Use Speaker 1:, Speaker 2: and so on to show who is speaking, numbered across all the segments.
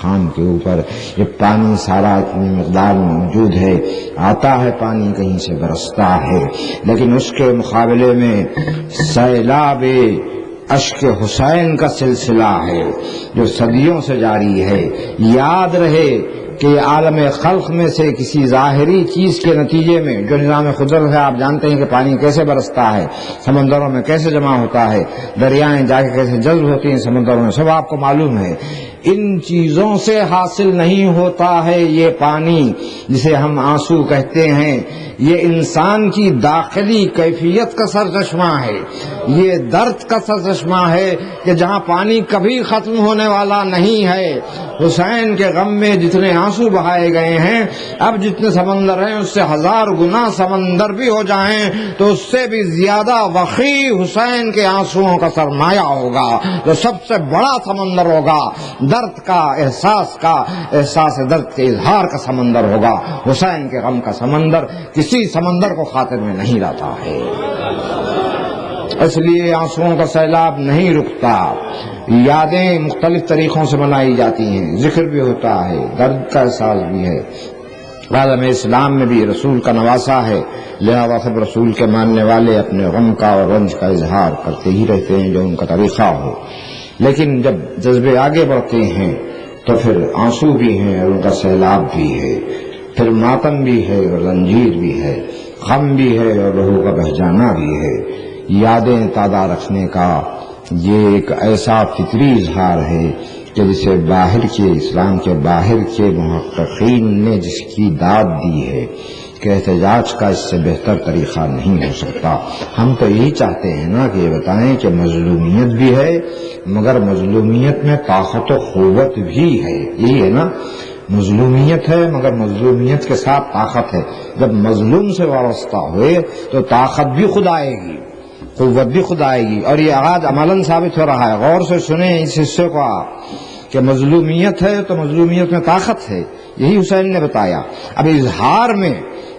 Speaker 1: خام کے اوپر. یہ پانی سارا اتنی مقدار میں موجود ہے، آتا ہے پانی کہیں سے برستا ہے، لیکن اس کے مقابلے میں سیلاب اشک حسین کا سلسلہ ہے جو صدیوں سے جاری ہے. یاد رہے کہ عالم خلق میں سے کسی ظاہری چیز کے نتیجے میں جو نظام قدرت ہے، آپ جانتے ہیں کہ پانی کیسے برستا ہے، سمندروں میں کیسے جمع ہوتا ہے، دریائیں جا کے کیسے جذب ہوتی ہیں سمندروں میں، سب آپ کو معلوم ہے. ان چیزوں سے حاصل نہیں ہوتا ہے یہ پانی جسے ہم آنسو کہتے ہیں. یہ انسان کی داخلی کیفیت کا سرچشمہ ہے، یہ درد کا سرچشمہ ہے کہ جہاں پانی کبھی ختم ہونے والا نہیں ہے. حسین کے غم میں جتنے آنسو بہائے گئے ہیں، اب جتنے سمندر ہیں اس سے 1000 گنا سمندر بھی ہو جائیں تو اس سے بھی زیادہ وقی حسین کے آنسوؤں کا سرمایہ ہوگا، جو سب سے بڑا سمندر ہوگا، درد کا، احساس درد کے اظہار کا سمندر ہوگا. حسین کے غم کا سمندر کسی سمندر کو خاطر میں نہیں لاتا ہے، اس لیے آنسوؤں کا سیلاب نہیں رکتا. یادیں مختلف طریقوں سے منائی جاتی ہیں، ذکر بھی ہوتا ہے، درد کا احساس بھی ہے. عالم اسلام میں بھی رسول کا نواسا ہے، لہذا سب رسول کے ماننے والے اپنے غم کا اور رنج کا اظہار کرتے ہی رہتے ہیں جو ان کا طریقہ ہو. لیکن جب جذبے آگے بڑھتے ہیں تو پھر آنسو بھی ہیں اور ان کا سیلاب بھی ہے، پھر ماتم بھی ہے اور زنجیر بھی ہے، غم بھی ہے اور روح کا بہہ جانا بھی ہے. یادیں تازہ رکھنے کا یہ ایک ایسا فطری اظہار ہے کہ جسے باہر کے اسلام کے باہر کے محققین نے جس کی داد دی ہے کہ احتجاج کا اس سے بہتر طریقہ نہیں ہو سکتا. ہم تو یہی چاہتے ہیں نا کہ یہ بتائیں کہ مظلومیت بھی ہے مگر مظلومیت میں طاقت و قوت بھی ہے. یہی ہے نا، مظلومیت ہے مگر مظلومیت کے ساتھ طاقت ہے. جب مظلوم سے وابستہ ہوئے تو طاقت بھی خود آئے گی، قوت بھی خود آئے گی. اور یہ آج عملاً ثابت ہو رہا ہے. غور سے سنیں اس حصے کو آپ کہ مظلومیت ہے تو مظلومیت میں طاقت ہے، یہی حسین نے بتایا. اب اظہار میں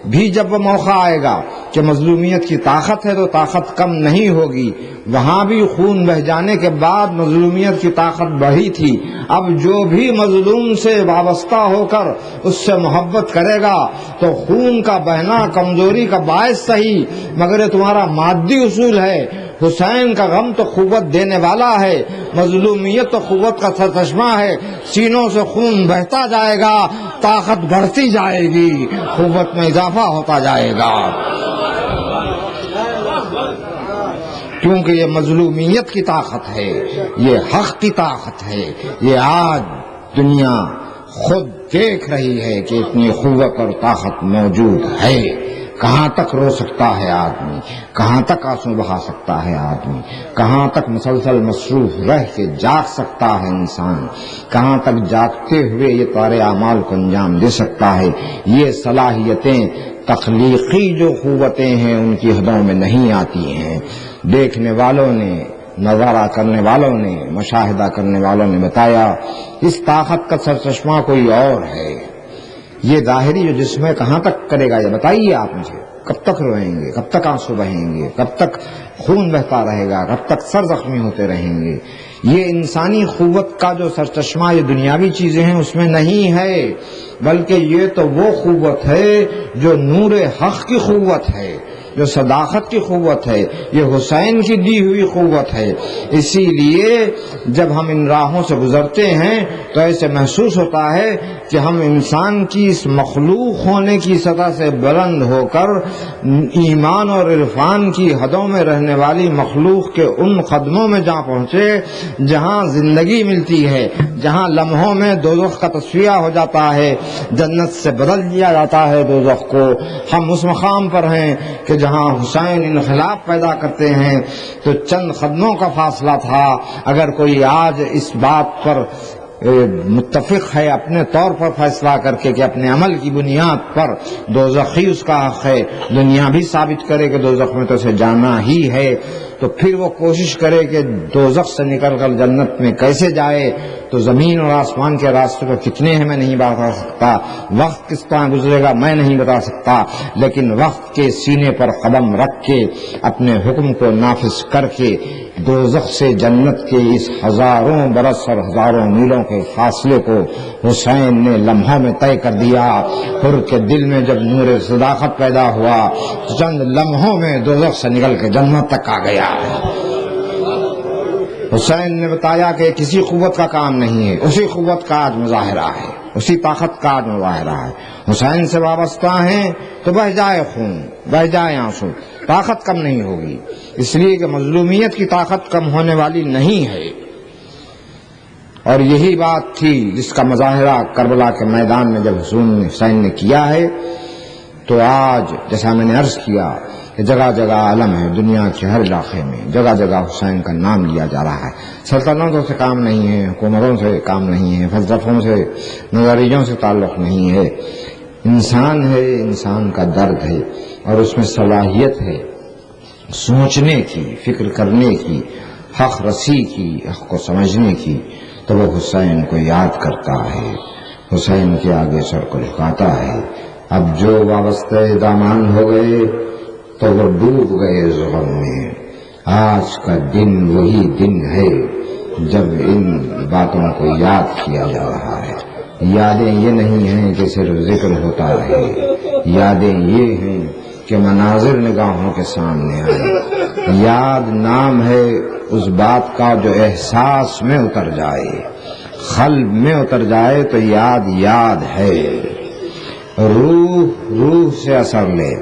Speaker 1: بھی جب وہ موقع آئے گا کہ مظلومیت کی طاقت ہے تو طاقت کم نہیں ہوگی. وہاں بھی خون بہہ جانے کے بعد مظلومیت کی طاقت بڑھی تھی. اب جو بھی مظلوم سے وابستہ ہو کر اس سے محبت کرے گا تو خون کا بہنا کمزوری کا باعث صحیح مگر یہ تمہارا مادی اصول ہے. حسین کا غم تو قوت دینے والا ہے، مظلومیت تو قوت کا سرچشمہ ہے. سینوں سے خون بہتا جائے گا، طاقت بڑھتی جائے گی، قوت میں اضافہ ہوتا جائے گا. کیونکہ یہ مظلومیت کی طاقت ہے، یہ حق کی طاقت ہے. یہ آج دنیا خود دیکھ رہی ہے کہ اتنی قوت اور طاقت موجود ہے. کہاں تک رو سکتا ہے آدمی، کہاں تک آنسو بہا سکتا ہے آدمی، کہاں تک مسلسل مصروف رہ کے جاگ سکتا ہے انسان، کہاں تک جاگتے ہوئے یہ سارے اعمال کو انجام دے سکتا ہے. یہ صلاحیتیں تخلیقی جو قوتیں ہیں ان کی حدوں میں نہیں آتی ہیں. دیکھنے والوں نے، نظارہ کرنے والوں نے، مشاہدہ کرنے والوں نے بتایا اس طاقت کا سرچشمہ کوئی اور ہے. یہ ظاہری جو جسم ہے کہاں تک کرے گا یہ بتائیے آپ مجھے. کب تک روئیں گے، کب تک آنسو بہیں گے، کب تک خون بہتا رہے گا، کب تک سر زخمی ہوتے رہیں گے. یہ انسانی قوت کا جو سرچشمہ یہ دنیاوی چیزیں ہیں اس میں نہیں ہے، بلکہ یہ تو وہ قوت ہے جو نور حق کی قوت ہے، جو صداقت کی قوت ہے، یہ حسین کی دی ہوئی قوت ہے. اسی لیے جب ہم ان راہوں سے گزرتے ہیں تو ایسے محسوس ہوتا ہے کہ ہم انسان کی اس مخلوق ہونے کی سطح سے بلند ہو کر ایمان اور عرفان کی حدوں میں رہنے والی مخلوق کے ان قدموں میں جا پہنچے جہاں زندگی ملتی ہے، جہاں لمحوں میں دوزخ کا تصفیہ ہو جاتا ہے، جنت سے بدل دیا جاتا ہے دوزخ کو. ہم اس مقام پر ہیں کہ جہاں حسین انقلاب پیدا کرتے ہیں تو چند قدموں کا فاصلہ تھا. اگر کوئی آج اس بات پر متفق ہے اپنے طور پر فیصلہ کر کے کہ اپنے عمل کی بنیاد پر دوزخی اس کا حق ہے، دنیا بھی ثابت کرے کہ دوزخ میں تو اسے جانا ہی ہے، تو پھر وہ کوشش کرے کہ دوزخ سے نکل کر جنت میں کیسے جائے، تو زمین اور آسمان کے راستے کو کتنے ہیں میں نہیں بتا سکتا، وقت کس طرح گزرے گا میں نہیں بتا سکتا، لیکن وقت کے سینے پر قدم رکھ کے اپنے حکم کو نافذ کر کے دوزخ سے جنت کے اس ہزاروں برس اور ہزاروں میلوں کے فاصلے کو حسین نے لمحوں میں طے کر دیا۔ حر کے دل میں جب نور صداقت پیدا ہوا تو چند لمحوں میں دوزخ سے نکل کے جنت تک آ گیا۔ حسین نے بتایا کہ کسی قوت کا کام نہیں ہے، اسی قوت کا آج مظاہرہ ہے، اسی طاقت کا آج مظاہرہ ہے۔ حسین سے وابستہ ہیں تو بہہ جائے خون، بہہ جائے آنسو، طاقت کم نہیں ہوگی، اس لیے کہ مظلومیت کی طاقت کم ہونے والی نہیں ہے۔ اور یہی بات تھی جس کا مظاہرہ کربلا کے میدان میں جب حسین نے کیا ہے، تو آج جیسا میں نے عرض کیا کہ جگہ جگہ علم ہے، دنیا کے ہر علاقے میں جگہ جگہ حسین کا نام لیا جا رہا ہے۔ سلطنتوں سے کام نہیں ہے، حکومتوں سے کام نہیں ہے، فلسفوں سے، نظریوں سے تعلق نہیں ہے، انسان ہے، انسان کا درد ہے، اور اس میں صلاحیت ہے سوچنے کی، فکر کرنے کی، حق رسی کی، حق کو سمجھنے کی، تو وہ حسین کو یاد کرتا ہے، حسین کے آگے سر کو جھکاتا ہے۔ اب جو وابستہ دامان ہو گئے تو وہ ڈوب گئے غم میں۔ آج کا دن وہی دن ہے جب ان باتوں کو یاد کیا جا رہا ہے۔ یادیں یہ نہیں ہیں کہ صرف ذکر ہوتا ہے، یادیں یہ ہیں کہ مناظر نگاہوں کے سامنے آئے۔ یاد نام ہے اس بات کا جو احساس میں اتر جائے، قلب میں اتر جائے تو یاد یاد ہے۔ روح سے اثر لے۔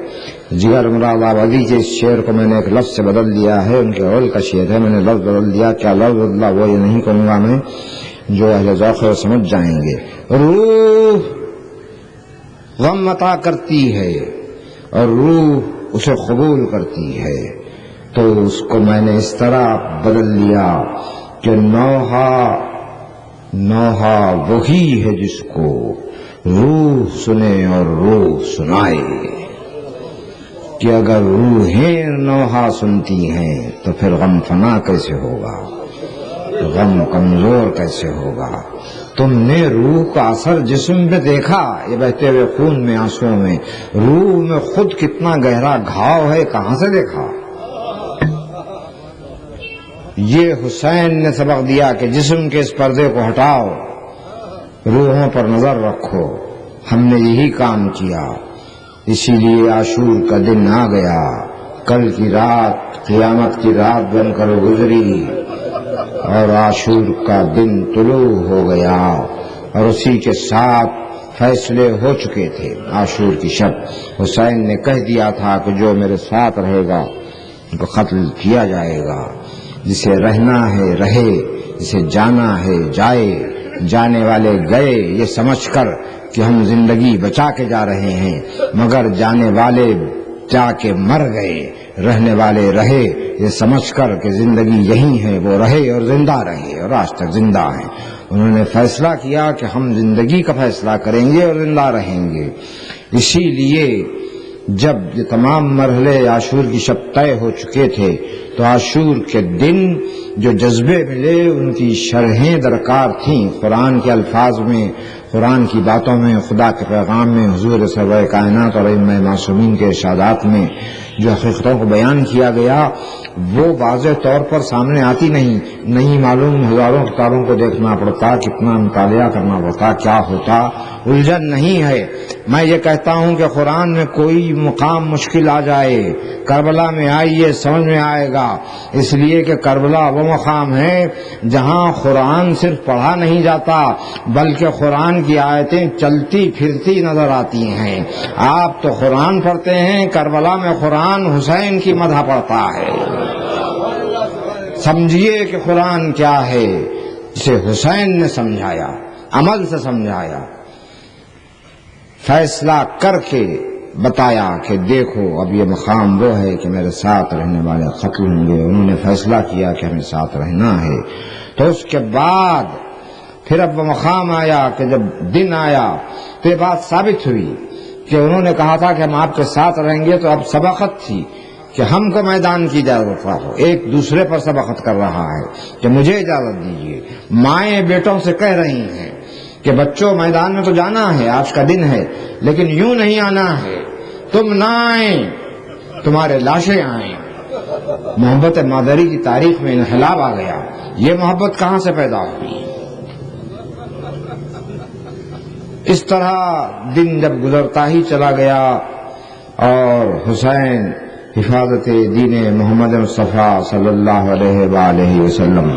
Speaker 1: جگر مراد آبادی کے اس شعر کو میں نے ایک لفظ سے بدل دیا ہے، ان کے قول کا شعر ہے، میں نے لفظ بدل دیا، کیا لفظ بدلا وہ یہ نہیں کروں گا میں، جو اہل ذوق ہے سمجھ جائیں گے۔ روح غم عطا کرتی ہے اور روح اسے قبول کرتی ہے، تو اس کو میں نے اس طرح بدل لیا کہ نوحہ وہی ہے جس کو روح سنے اور روح سنائے، کہ اگر روحیں نوحہ سنتی ہیں تو پھر غم فنا کیسے ہوگا، غم کمزور کیسے ہوگا۔ تم نے روح کا اثر جسم میں دیکھا، یہ بہتے ہوئے خون میں، آنسوؤں میں، روح میں خود کتنا گہرا گھاؤ ہے، کہاں سے دیکھا؟ یہ حسین نے سبق دیا کہ جسم کے اس پردے کو ہٹاؤ، روحوں پر نظر رکھو۔ ہم نے یہی کام کیا، اسی لیے عاشور کا دن آ گیا، کل کی رات قیامت کی رات بن کر گزری، اور عاشور کا دن طلوع ہو گیا، اور اسی کے ساتھ فیصلے ہو چکے تھے۔ عاشور کی شب حسین نے کہہ دیا تھا کہ جو میرے ساتھ رہے گا ان کو قتل کیا جائے گا، جسے رہنا ہے رہے، جسے جانا ہے جائے، جانے والے گئے یہ سمجھ کر کہ ہم زندگی بچا کے جا رہے ہیں، مگر جانے والے جا کے مر گئے، رہنے والے رہے یہ سمجھ کر کہ زندگی یہی ہے، وہ رہے اور زندہ رہے، اور آج تک زندہ ہیں۔ انہوں نے فیصلہ کیا کہ ہم زندگی کا فیصلہ کریں گے اور زندہ رہیں گے۔ اسی لیے جب یہ تمام مرحلے عاشور کی شب طے ہو چکے تھے تو عاشور کے دن جو جذبے ملے ان کی شرحیں درکار تھیں، قرآن کے الفاظ میں، قرآن کی باتوں میں، خدا کے پیغام میں، حضور سرور کائنات اور ائمہ معصومین کے ارشادات میں جو حقیقتوں کو بیان کیا گیا وہ واضح طور پر سامنے آتی نہیں معلوم، ہزاروں کتابوں کو دیکھنا پڑتا، کتنا مطالعہ کرنا پڑتا، کیا ہوتا، الجھن نہیں ہے۔ میں یہ کہتا ہوں کہ قرآن میں کوئی مقام مشکل آ جائے، کربلا میں آئیے سمجھ میں آئے گا، اس لیے کہ کربلا وہ مقام ہے جہاں قرآن صرف پڑھا نہیں جاتا بلکہ قرآن کی آیتیں چلتی پھرتی نظر آتی ہیں۔ آپ تو قرآن پڑھتے ہیں، کربلا میں قرآن حسین کی مدح پڑھتا ہے۔ سمجھیے کہ قرآن کیا ہے، جسے حسین نے سمجھایا، عمل سے سمجھایا، فیصلہ کر کے بتایا کہ دیکھو اب یہ مقام وہ ہے کہ میرے ساتھ رہنے والے قتل ہوں گے۔ انہوں نے فیصلہ کیا کہ ہمیں ساتھ رہنا ہے، تو اس کے بعد پھر اب وہ مقام آیا کہ جب دن آیا تو یہ بات ثابت ہوئی کہ انہوں نے کہا تھا کہ ہم آپ کے ساتھ رہیں گے، تو اب سبقت تھی کہ ہم کو میدان کی اجازت ہو، ایک دوسرے پر سبقت کر رہا ہے کہ مجھے اجازت دیجیے۔ مائیں بیٹوں سے کہہ رہی ہیں کہ بچوں میدان میں تو جانا ہے، آج کا دن ہے، لیکن یوں نہیں آنا ہے، تم نہ آئیں، تمہارے لاشیں آئیں۔ محبت مادری کی تاریخ میں انقلاب آ گیا۔ یہ محبت کہاں سے پیدا ہوئی؟ اس طرح دن جب گزرتا ہی چلا گیا اور حسین حفاظت دین محمد مصطفیٰ صلی اللہ علیہ وآلہ وسلم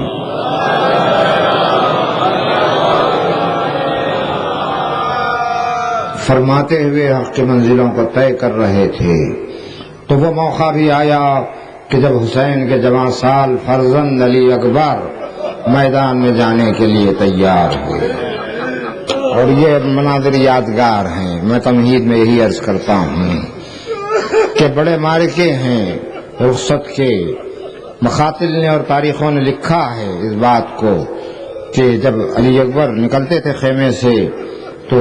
Speaker 1: فرماتے ہوئے حق کی منزلوں کو طے کر رہے تھے، تو وہ موقع بھی آیا کہ جب حسین کے جوان سال فرزند علی اکبر میدان میں جانے کے لیے تیار ہوئے۔ اور یہ مناظر یادگار ہیں۔ میں تمہید میں یہی عرض کرتا ہوں کہ بڑے معرکے ہیں رخصت کے، مخاطل نے اور تاریخوں نے لکھا ہے اس بات کو کہ جب علی اکبر نکلتے تھے خیمے سے تو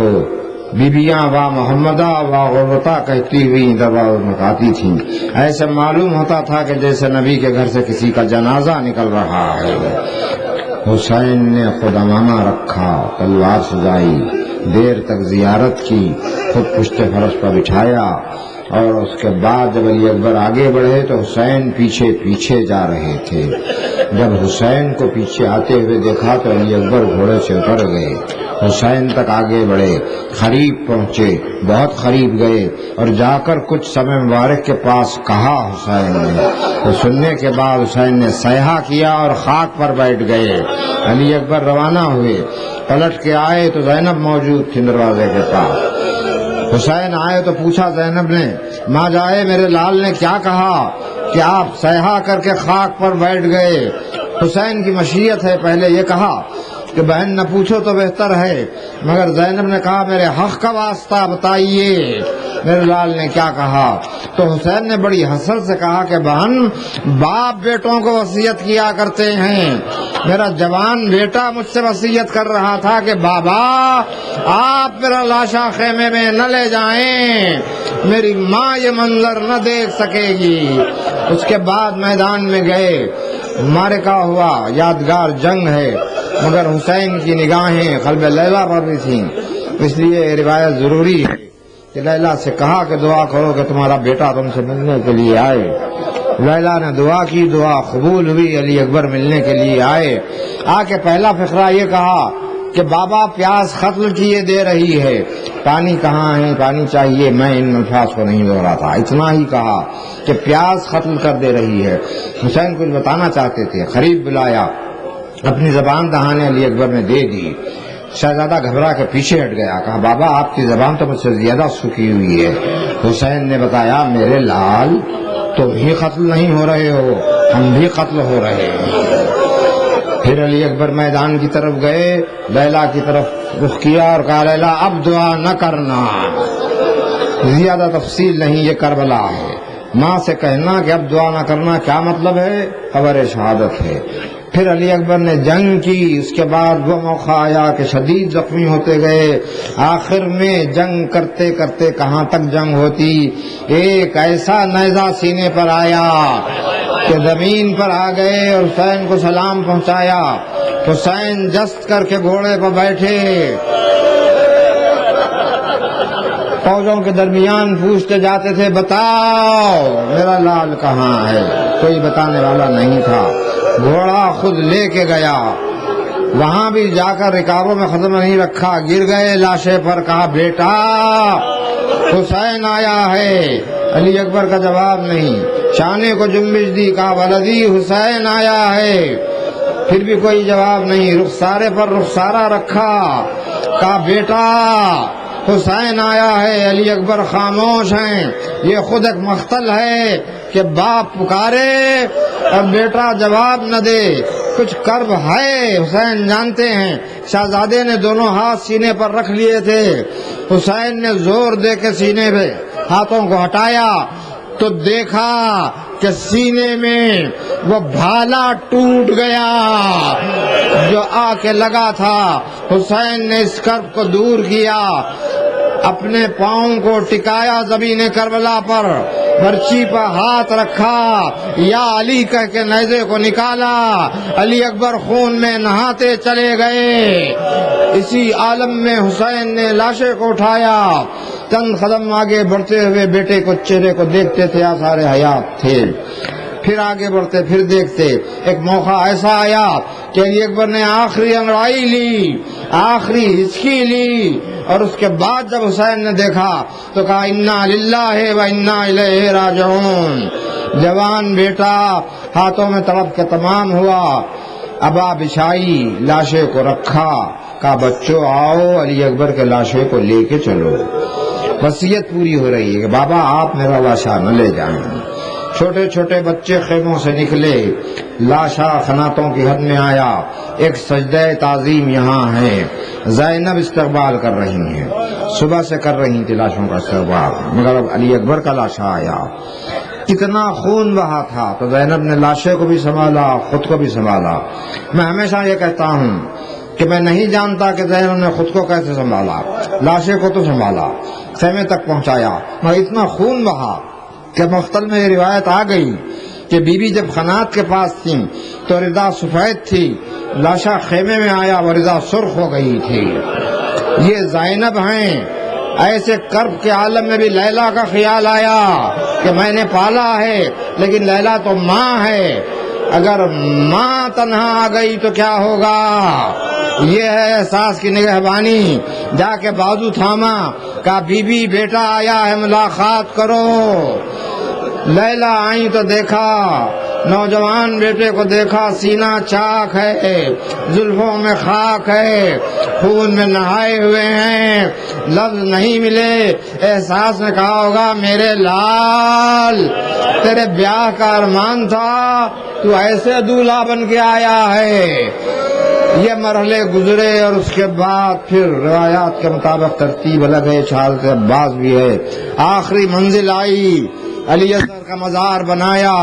Speaker 1: بیبیاں وا محمدہ وا غربتا کہتی ہوئی دروازے میں آتی تھیں، ایسے معلوم ہوتا تھا کہ جیسے نبی کے گھر سے کسی کا جنازہ نکل رہا ہے۔ حسین نے خود امامہ رکھا، تلوار سجائی، دیر تک زیارت کی، خود پشت فرش پر بٹھایا، اور اس کے بعد جب علی اکبر آگے بڑھے تو حسین پیچھے پیچھے جا رہے تھے۔ جب حسین کو پیچھے آتے ہوئے دیکھا تو علی اکبر گھوڑے سے اتر گئے، حسین تک آگے بڑھے، قریب پہنچے، بہت قریب گئے، اور جا کر کچھ سمے مبارک کے پاس کہا حسین نے، تو سننے کے بعد حسین نے صیحہ کیا اور خاک پر بیٹھ گئے۔ علی اکبر روانہ ہوئے، پلٹ کے آئے تو زینب موجود تھی دروازے کے پاس۔ حسین آئے تو پوچھا زینب نے، ماں جائے میرے لال نے کیا کہا کہ آپ صیحہ کر کے خاک پر بیٹھ گئے؟ حسین کی مشیت ہے، پہلے یہ کہا کہ بہن نہ پوچھو تو بہتر ہے، مگر زینب نے کہا میرے حق کا واسطہ بتائیے میرے لال نے کیا کہا؟ تو حسین نے بڑی حسرت سے کہا کہ بہن باپ بیٹوں کو وصیت کیا کرتے ہیں، میرا جوان بیٹا مجھ سے وصیت کر رہا تھا کہ بابا آپ میرا لاشا خیمے میں نہ لے جائیں، میری ماں یہ منظر نہ دیکھ سکے گی۔ اس کے بعد میدان میں گئے، معرکہ ہوا، یادگار جنگ ہے، مگر حسین کی نگاہیں قلب لیلا پر بھی تھیں، اس لیے یہ روایت ضروری ہے کہ لیلا سے کہا کہ دعا کرو کہ تمہارا بیٹا تم سے ملنے کے لیے آئے۔ لیلا نے دعا کی، دعا قبول ہوئی، علی اکبر ملنے کے لیے آئے۔ آ کے پہلا فقرہ یہ کہا کہ بابا پیاس ختم کیے دے رہی ہے، پانی کہاں ہے، پانی چاہیے۔ میں ان الفاظ کو نہیں بول رہا تھا، اتنا ہی کہا کہ پیاس ختم کر دے رہی ہے۔ حسین کچھ بتانا چاہتے تھے، قریب بلایا، اپنی زبان دہانے علی اکبر نے دے دی۔ شہزادہ گھبرا کے پیچھے ہٹ گیا، کہا بابا آپ کی زبان تو مجھ سے زیادہ سوکھی ہوئی ہے۔ حسین نے بتایا میرے لال تم ہی قتل نہیں ہو رہے ہو، ہم بھی قتل ہو رہے ہیں۔ پھر علی اکبر میدان کی طرف گئے، لیلا کی طرف رخ کیا اور کہا لیلا اب دعا نہ کرنا، زیادہ تفصیل نہیں، یہ کربلا ہے، ماں سے کہنا کہ اب دعا نہ کرنا کیا مطلب ہے، خبر شہادت ہے۔ پھر علی اکبر نے جنگ کی، اس کے بعد وہ موقع آیا کہ شدید زخمی ہوتے گئے، آخر میں جنگ کرتے کرتے کہاں تک جنگ ہوتی، ایک ایسا نیزہ سینے پر آیا کہ زمین پر آ گئے اور حسین کو سلام پہنچایا۔ حسین جست کر کے گھوڑے پر بیٹھے، فوجوں کے درمیان پوچھتے جاتے تھے بتاؤ میرا لال کہاں ہے، کوئی بتانے والا نہیں تھا۔ گھوڑا خود لے کے گیا، وہاں بھی جا کر رکابوں میں ختم نہیں رکھا، گر گئے لاشے پر، کہا بیٹا حسین آیا ہے۔ علی اکبر کا جواب نہیں، شانے کو جنبش دی، کہا ولدی حسین آیا ہے، پھر بھی کوئی جواب نہیں، رخسارے پر رخسارہ رکھا، کہا بیٹا حسین آیا ہے۔ علی اکبر خاموش ہیں، یہ خود ایک مقتل ہے کہ باپ پکارے اور بیٹا جواب نہ دے، کچھ کرب ہے، حسین جانتے ہیں۔ شہزادے نے دونوں ہاتھ سینے پر رکھ لیے تھے، حسین نے زور دے کے سینے پہ ہاتھوں کو ہٹایا تو دیکھا کہ سینے میں وہ بھالا ٹوٹ گیا جو آ کے لگا تھا۔ حسین نے اس کرب کو دور کیا، اپنے پاؤں کو ٹکایا زمین کربلا پر، برچی پر ہاتھ رکھا، یا علی کہہ کے نیزے کو نکالا، علی اکبر خون میں نہاتے چلے گئے۔ اسی عالم میں حسین نے لاشے کو اٹھایا، چند قدم آگے بڑھتے ہوئے بیٹے کو چہرے کو دیکھتے تھے، آثار حیات تھے، پھر آگے بڑھتے پھر دیکھتے۔ ایک موقع ایسا آیا کہ علی اکبر نے آخری انگڑائی لی، آخری ہچکی لی، اور اس کے بعد جب حسین نے دیکھا تو کہا انا للہ و انا الیہ راجعون۔ جوان بیٹا ہاتھوں میں تڑپ کے تمام ہوا، ابا بچھائی، لاشے کو رکھا، کہا بچوں آؤ علی اکبر کے لاشے کو لے کے چلو۔ وصیت پوری ہو رہی ہے کہ بابا آپ میرا لاشا نہ لے جائیں۔ چھوٹے چھوٹے بچے خیموں سے نکلے، لاشا خناتوں کی حد میں آیا۔ ایک سجدہ تعظیم یہاں ہے، زینب استقبال کر رہی ہیں، صبح سے کر رہی تھی لاشوں کا استقبال، مگر اب علی اکبر کا لاشا آیا۔ کتنا خون بہا تھا، تو زینب نے لاشے کو بھی سنبھالا، خود کو بھی سنبھالا۔ میں ہمیشہ یہ کہتا ہوں کہ میں نہیں جانتا کہ زینب نے خود کو کیسے سنبھالا، لاشے کو تو سنبھالا، خیمے تک پہنچایا، مگر اتنا خون بہا کہ مختل میں یہ روایت آ گئی کہ بی بی جب خنات کے پاس تھیں تو رضا سفید تھی، لاشا خیمے میں آیا وہ رضا سرخ ہو گئی تھی۔ یہ زینب ہیں۔ ایسے کرب کے عالم میں بھی لیلا کا خیال آیا کہ میں نے پالا ہے، لیکن لیلا تو ماں ہے، اگر ماں تنہا آ گئی تو کیا ہوگا؟ یہ ہے احساس کی نگہبانی۔ جا کے بازو تھاما، کہا بی بی بیٹا آیا ہے ملاقات کرو۔ لیلا آئی تو دیکھا، نوجوان بیٹے کو دیکھا، سینہ چاک ہے، زلفوں میں خاک ہے، خون میں نہائے ہوئے ہیں، لفظ نہیں ملے۔ احساس نے کہا ہوگا میرے لال تیرے بیاہ کا ارمان تھا، تو ایسے دولہا بن کے آیا ہے۔ یہ مرحلے گزرے اور اس کے بعد پھر روایات کے مطابق ترتیب الگ ہے، حضرت عباس بھی ہے۔ آخری منزل آئی، علی اصغر کا مزار بنایا،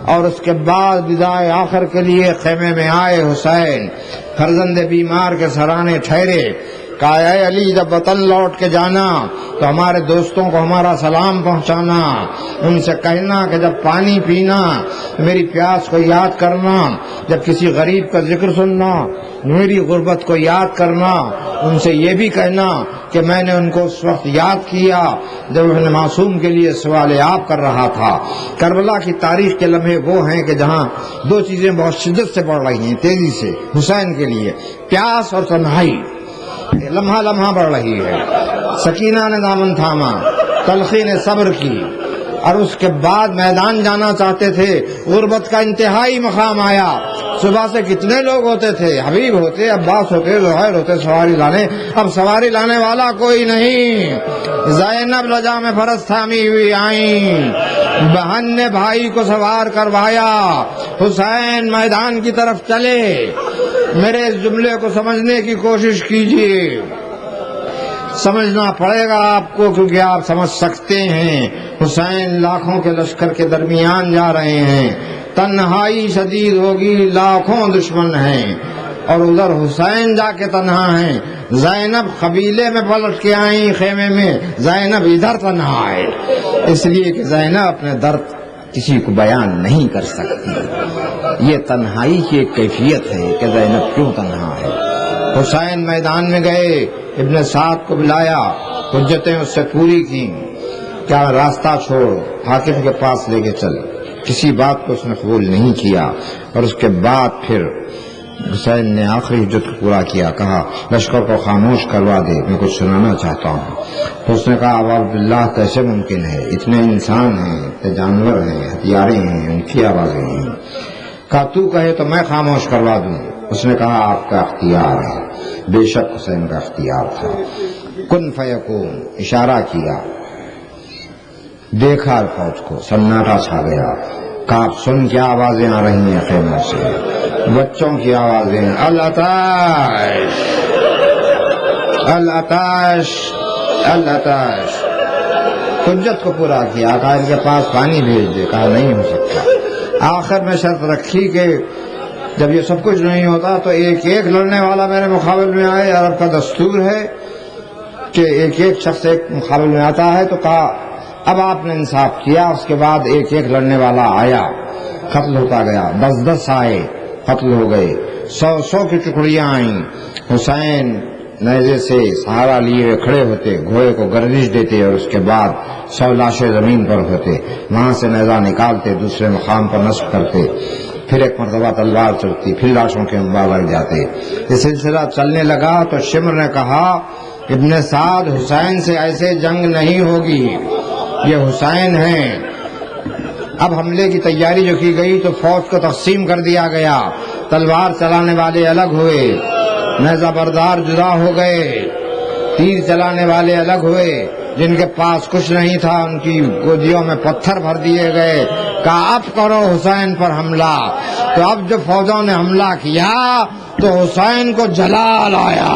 Speaker 1: اور اس کے بعد وداع آخر کے لیے خیمے میں آئے حسین۔ فرزند بیمار کے سرانے ٹھہرے، کہا اے علی جب وطن لوٹ کے جانا تو ہمارے دوستوں کو ہمارا سلام پہنچانا، ان سے کہنا کہ جب پانی پینا میری پیاس کو یاد کرنا، جب کسی غریب کا ذکر سننا میری غربت کو یاد کرنا، ان سے یہ بھی کہنا کہ میں نے ان کو اس وقت یاد کیا جب ابن معصوم کے لیے سوال آپ کر رہا تھا۔ کربلا کی تاریخ کے لمحے وہ ہیں کہ جہاں دو چیزیں بہت شدت سے بڑھ رہی ہیں، تیزی سے حسین کے لیے، پیاس اور تنہائی لمحہ لمحہ بڑھ رہی ہے۔ سکینہ نے دامن تھاما، تلخی نے صبر کی، اور اس کے بعد میدان جانا چاہتے تھے، غربت کا انتہائی مقام آیا۔ صبح سے کتنے لوگ ہوتے تھے، حبیب ہوتے، عباس ہوتے، زہیر ہوتے سواری لانے، اب سواری لانے والا کوئی نہیں۔ زینب لجا میں فرس تھامی ہوئی آئیں، بہن نے بھائی کو سوار کروایا، حسین میدان کی طرف چلے۔ میرے اس جملے کو سمجھنے کی کوشش کیجیے، سمجھنا پڑے گا آپ کو، کیونکہ آپ سمجھ سکتے ہیں حسین لاکھوں کے لشکر کے درمیان جا رہے ہیں، تنہائی شدید ہوگی، لاکھوں دشمن ہیں، اور ادھر حسین جا کے تنہا ہیں۔ زینب قبیلے میں پلٹ کے آئیں خیمے میں، زینب ادھر تنہا ہے، اس لیے کہ زینب اپنے درد کسی کو بیان نہیں کر سکتی۔ یہ تنہائی کی ایک کیفیت ہے کہ زینب کیوں تنہا ہے۔ حسین میدان میں گئے، ابن سعد کو بلایا، حجتیں اس سے پوری کی، کیا راستہ چھوڑ حاکم کے پاس لے کے چل، کسی بات کو اس نے قبول نہیں کیا۔ اور اس کے بعد پھر حسین نے آخری حجت کو پورا کیا، کہا لشکر کو خاموش کروا دے، میں کچھ سنانا چاہتا ہوں۔ تو اس نے کہا ابا عبداللہ کیسے ممکن ہے، اتنے انسان ہیں، اتنے جانور ہیں، ہتھیاریں ہیں، ان کی آوازیں ہیں۔ کہا تو کہے تو میں خاموش کروا دوں۔ اس نے کہا آپ کا اختیار ہے۔ بے شک حسین کا اختیار تھا۔ کن فیکون، اشارہ کیا، دیکھا فوج کو، سناٹا چھا گیا۔ کہا آپ سن کیا آوازیں آ رہی ہیں خیموں سے، بچوں کی آوازیں، العطش العطش العطش۔ حجت کو پورا کیا، کہا ان کے پاس پانی بھیج دے، کہا نہیں ہو سکتا۔ آخر میں شرط رکھی کہ جب یہ سب کچھ نہیں ہوتا تو ایک ایک لڑنے والا میرے مقابل میں آئے۔ عرب کا دستور ہے کہ ایک ایک شخص ایک مقابل میں آتا ہے، تو کہا اب آپ نے انصاف کیا. اس کے بعد ایک ایک لڑنے والا آیا، قتل ہوتا گیا. 10 آئے، قتل ہو گئے. 100 کی ٹکڑیاں آئیں. حسین نیزے سے سہارا لیے ہوئے کھڑے ہوتے، گھوڑے کو گردش دیتے، اور اس کے بعد 100 لاشیں زمین پر ہوتے. وہاں سے نیزہ نکالتے، دوسرے مقام پر نصب کرتے. پھر ایک مرتبہ تلوار چلتی، پھر لاشوں کے انبار لگ جاتے. یہ سلسلہ چلنے لگا تو شمر نے کہا ابن سعد حسین سے ایسے جنگ نہیں ہوگی، یہ حسین ہیں. اب حملے کی تیاری جو کی گئی تو فوج کو تقسیم کر دیا گیا. تلوار چلانے والے الگ ہوئے، نیزہ بردار جدا ہو گئے، تیر چلانے والے الگ ہوئے. جن کے پاس کچھ نہیں تھا ان کی گودیوں میں پتھر بھر دیے گئے. کہا اب کرو حسین پر حملہ. تو اب جب فوجوں نے حملہ کیا تو حسین کو جلال آیا،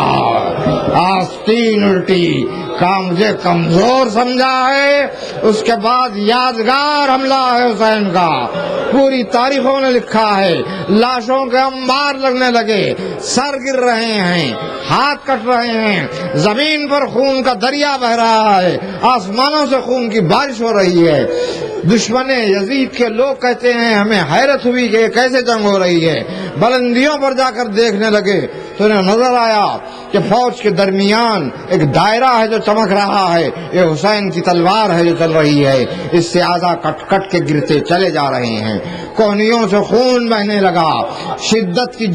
Speaker 1: آستین الٹی. کہا مجھے کمزور سمجھا ہے. اس کے بعد یادگار حملہ ہے حسین کا، پوری تاریخوں نے لکھا ہے. لاشوں کے انبار لگنے لگے، سر گر رہے ہیں، ہاتھ کٹ رہے ہیں، زمین پر خون کا دریا بہ رہا ہے، آسمانوں سے خون کی بارش ہو رہی ہے. دشمن یزید کے لوگ کہتے ہیں ہمیں حیرت ہوئی کہ کیسے جنگ ہو رہی ہے. بلندیوں پر جا کر دیکھنے لگے تو انہیں نظر آیا کہ فوج کے درمیان ایک دائرہ ہے جو چمک رہا ہے، یہ حسین کی تلوار ہے جو چل رہی ہے. اس سے اعضا کٹ کٹ کے گرتے چلے جا رہے ہیں، کوہنیوں سے خون بہنے لگا. شدت کی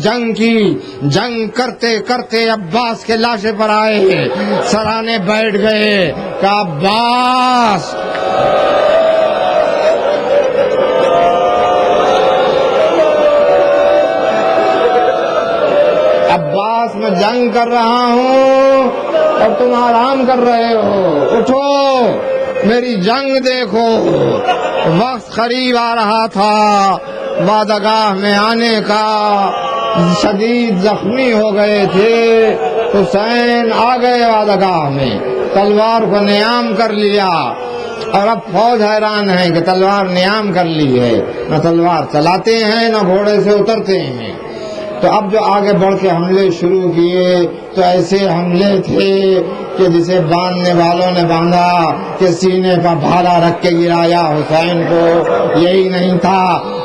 Speaker 1: جنگ کرتے کرتے عباس کے لاشے پر آئے، سرانے بیٹھ گئے. کہ عباس میں جنگ کر رہا ہوں اور تم آرام کر رہے ہو، اٹھو میری جنگ دیکھو. وقت قریب آ رہا تھا وعدگاہ میں آنے کا. شدید زخمی ہو گئے تھے. حسین آ گئے وعدگاہ میں، تلوار کو نیام کر لیا. اور اب فوج حیران ہے کہ تلوار نیام کر لی ہے، نہ تلوار چلاتے ہیں نہ گھوڑے سے اترتے ہیں. تو اب جو آگے بڑھ کے حملے شروع کیے تو ایسے حملے تھے کہ جسے باندھنے والوں نے باندھا کہ سینے پر بھالا رکھ کے گرایا حسین کو. یہی نہیں تھا،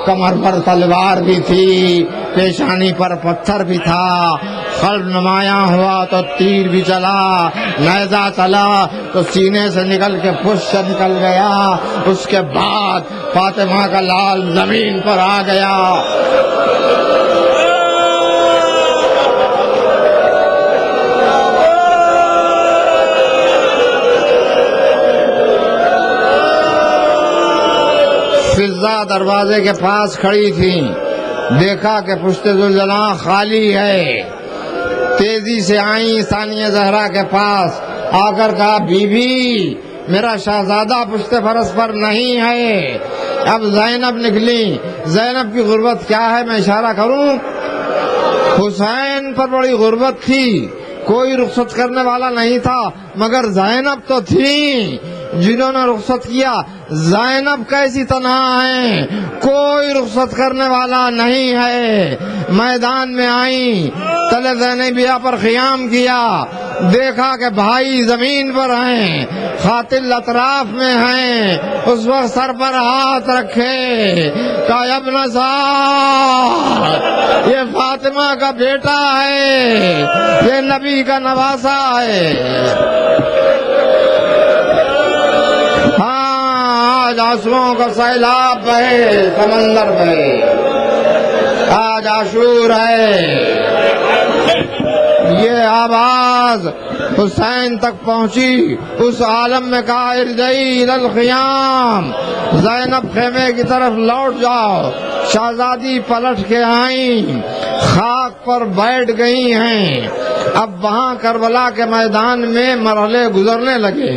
Speaker 1: کمر پر تلوار بھی تھی، پیشانی پر پتھر بھی تھا. قلب نمایاں ہوا تو تیر بھی چلا، نیزہ چلا تو سینے سے نکل کے پشت سے نکل گیا. اس کے بعد فاطمہ کا لال زمین پر آ گیا. فضا دروازے کے پاس کھڑی تھی، دیکھا کہ پشت ذوالجلال خالی ہے. تیزی سے آئیں ثانیہ زہرا کے پاس، آ کر کہا بی بی میرا شہزادہ پشت فرس پر نہیں ہے. اب زینب نکلی. زینب کی غربت کیا ہے میں اشارہ کروں؟ حسین پر بڑی غربت تھی، کوئی رخصت کرنے والا نہیں تھا، مگر زینب تو تھی جنہوں نے رخصت کیا. زینب کیسی تنہا ہے، کوئی رخصت کرنے والا نہیں ہے. میدان میں آئیں، تلے زینبیہ پر قیام کیا، دیکھا کہ بھائی زمین پر ہیں، قاتل اطراف میں ہیں. اس وقت سر پر ہاتھ رکھے، کہا ابن سعد یہ فاطمہ کا بیٹا ہے، یہ نبی کا نواسا ہے. آج آنسوؤں کا سیلاب بہے سمندر میں، آج عاشور ہے. یہ آواز حسین تک پہنچی. اس عالم میں کہا ارجعی الی الخیام، زینب خیمے کی طرف لوٹ جاؤ. شہزادی پلٹ کے آئیں، خاک پر بیٹھ گئی ہیں. اب وہاں کربلا کے میدان میں مرحلے گزرنے لگے،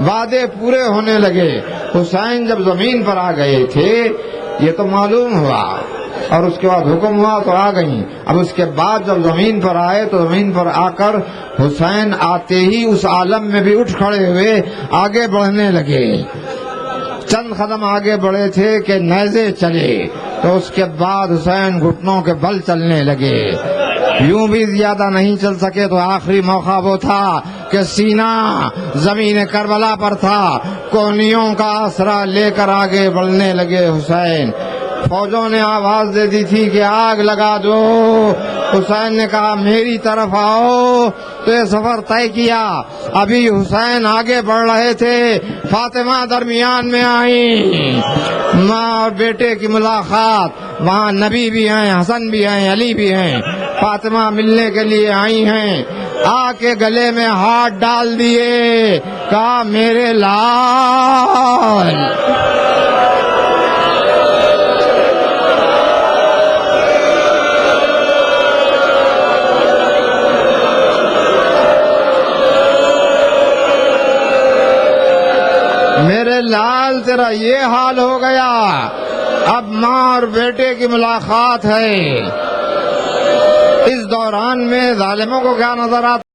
Speaker 1: وعدے پورے ہونے لگے. حسین جب زمین پر آ گئے تھے یہ تو معلوم ہوا، اور اس کے بعد حکم ہوا تو آ گئیں. اب اس کے بعد جب زمین پر آئے تو زمین پر آ کر حسین آتے ہی اس عالم میں بھی اٹھ کھڑے ہوئے، آگے بڑھنے لگے. چند قدم آگے بڑھے تھے کہ نیزے چلے، تو اس کے بعد حسین گھٹنوں کے بل چلنے لگے. یوں بھی زیادہ نہیں چل سکے تو آخری موقع وہ تھا
Speaker 2: کہ سینہ زمین کربلا پر تھا، کونیوں کا آسرا لے کر آگے بڑھنے لگے حسین۔ فوجوں نے آواز دے دی تھی کہ آگ لگا دو، حسین نے کہا میری طرف آؤ، تو یہ سفر طے کیا۔ ابھی حسین آگے بڑھ رہے تھے، فاطمہ درمیان میں آئیں، ماں اور بیٹے کی ملاقات، وہاں نبی بھی ہیں، حسن بھی ہیں، علی بھی ہیں۔ فاطمہ ملنے کے لیے آئی ہیں، آ کے گلے میں ہاتھ ڈال دیے، کہا میرے لال۔ میرے لال تیرا یہ حال ہو گیا، اب ماں اور بیٹے کی ملاقات ہے۔ اس دوران میں ظالموں کو کیا نظر آتا